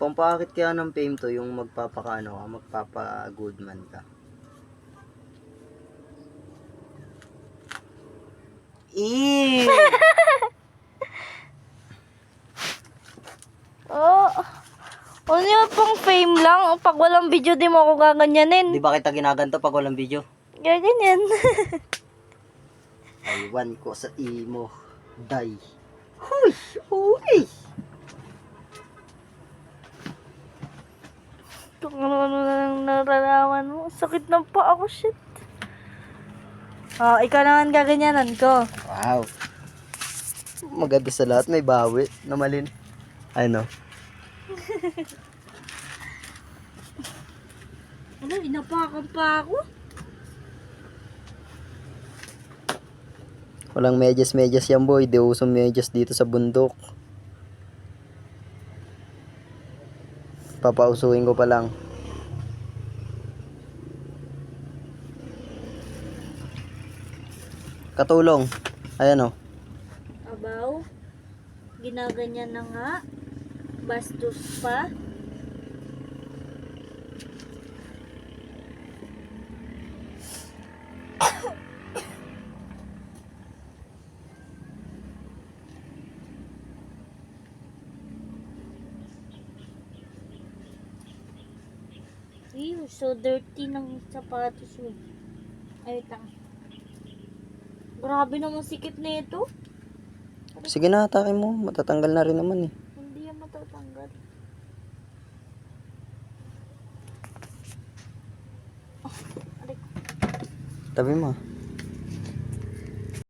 Pampakit kaya ng fame to, yung magpapakaano ka, magpapa-good man ka. Eee! Oh, ano yun, pang fame lang. Pag walang video, di mo ako gaganyanin. Di ba kita ginaganto pag walang video? Gaganyan. Aywan ko sa imo. Day. Huy! Huy! Kung ano-ano na lang nararaman mo. Sakit ng paa ko, shit. Oh, ikaw naman gaganyanan ko. Wow. Maganda sa lahat, may bawi. Namalin. Ano? Ano, inapakan pa ako? Walang medyas-medyas yan boy. Di usong medyas dito sa bundok. Papausuin ko pa lang. Katulong. Ayan o. Abaw. Ginaganyan na nga. Bastos pa. Ew, so dirty ng sapatos mo. Ay, wait lang. Grabe naman sikip na ito. Sige na, atake mo. Matatanggal na rin naman eh. Hindi yan matatanggal. Tabi mo.